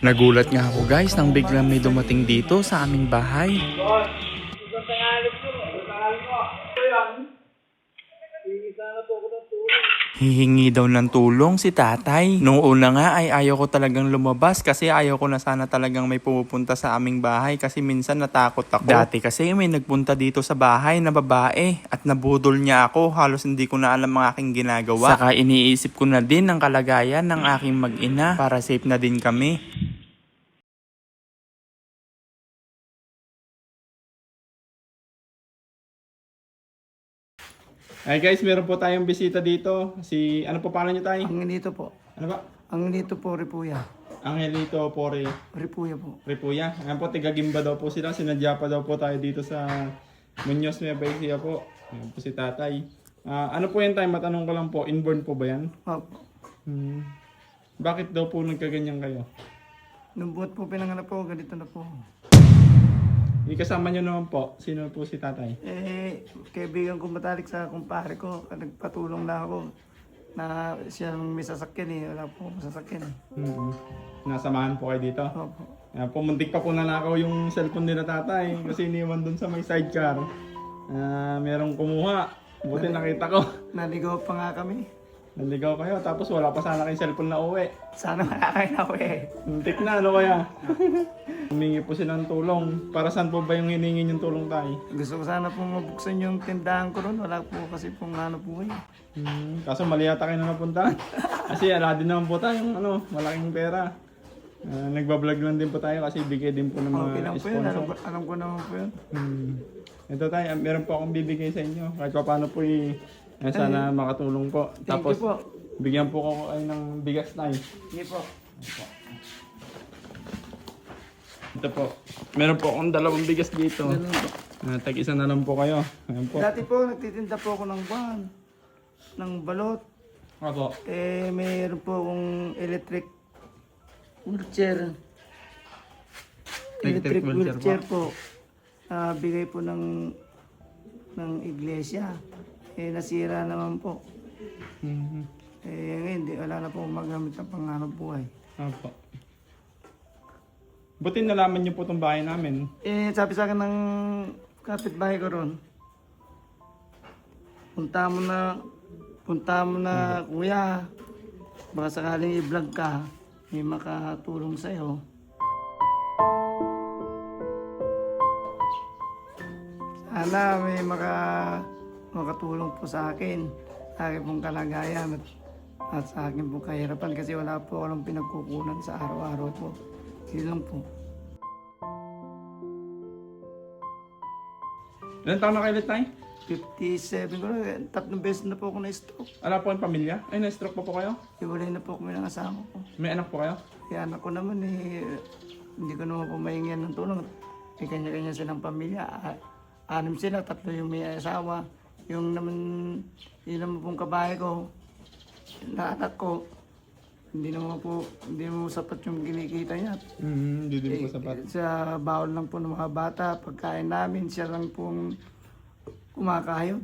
Nagulat nga ako guys nang biglang may dumating dito sa aming bahay. Hihingi daw ng tulong si tatay. Noong una nga ay ayaw ko talagang lumabas kasi ayaw ko na sana talagang may pumupunta sa aming bahay kasi minsan natakot ako. Dati kasi may nagpunta dito sa bahay na babae at nabudol niya ako. Halos hindi ko na alam ang aking ginagawa. Saka iniisip ko na din ang kalagayan ng aking mag-ina para safe na din kami. Ay guys, meron po tayong bisita dito. Ano po pangalan niyo tayo? Angelito po. Ano ba? Angelito po, Ripuya. Angelito Pore Ripuya po. Ripuya. Ayan po, tiga-Gimba daw po sila. Sinadya pa daw po tayo dito sa Muñoz, Nueva Ecija po. Ayan po si tatay. Ano po yan tayo? Matanong ko lang po, inborn po ba yan? Opo. Bakit daw po nagkaganyan kayo? Nung buhat po pinanganak po, ganito na po. Kasama niyo naman po. Sino po si tatay? Kaibigan ko matalik sa kumpare ko. Nagpatulong na ako na siya may sasakyan eh. Wala po akong sasakyan eh. Nasamahan po kayo dito? Opo. Pumuntik pa po nanakaw yung cellphone nila tatay kasi iniwan dun sa may sidecar. Merong kumuha. Buti nakita ko. Naligaw pa nga kami. Naligaw kayo tapos wala pa sana kayong cellphone na uwi. Sana makakain ako eh. Muntik na, ano kaya? Humingi po sila ng tulong. Para saan po ba yung hiningi yung tulong tayo? Gusto ko sana pong mabuksan yung tindahan ko ron. Wala po kasi pong ano po eh. Kaso mali yata kayo na napuntahan. Kasi ala din naman po tayong malaking pera. Nagbablog lang din po tayo kasi bigay din po ng Okay mga lang po yun. sponsor. Alam ko naman po yun. Ito tayo, meron po akong bibigay sa inyo. Kahit pa paano po sana makatulong po. Thank Tapos, you po. bigyan po ko kayo ng bigas tayo. Sige po. Ito po. Meron po akong dalawang bigas dito. Ganun po. Tag-isa na lang po kayo. Ayan po. Dati po, nagtitinda po ako ng buwan. Ng balot. Opo. Mayroon po akong electric wheelchair. Electric wheelchair Wheelchair po. Bigay po ng iglesia. Nasira naman po. Ngayon, wala na po magamit ng panghanap buhay. Opo. Buti nalaman niyo po itong bahay namin. Sabi sa akin ng kapitbahay ko ron, punta mo na kuya, baka sakaling i-vlog ka, may makatulong sa'yo. Sana may makatulong po sa akin pong kalagayan at sa akin pong kahirapan kasi wala po akong pinagkukunan sa araw-araw po. Yun lang po. Ilan taon na kayo ulit tayo? 57 ko na, 3 beses na po ako na-stroke. Ala po ang pamilya? Ay, na-stroke pa po kayo? Iwalay na po kami ng asawa ko. May anak po kayo? Kaya anak ko naman hindi ko naman po mahingian ng tulong. May kanya-kanya silang pamilya. 6 sila, 3 yung may asawa. Yung naman pong kabahay ko, na anak ko, hindi naman sapat yung kinikita niya. Hindi din po sapat. Sa bawal lang po ng mga bata, pagkain namin, siya lang pong kumakayod.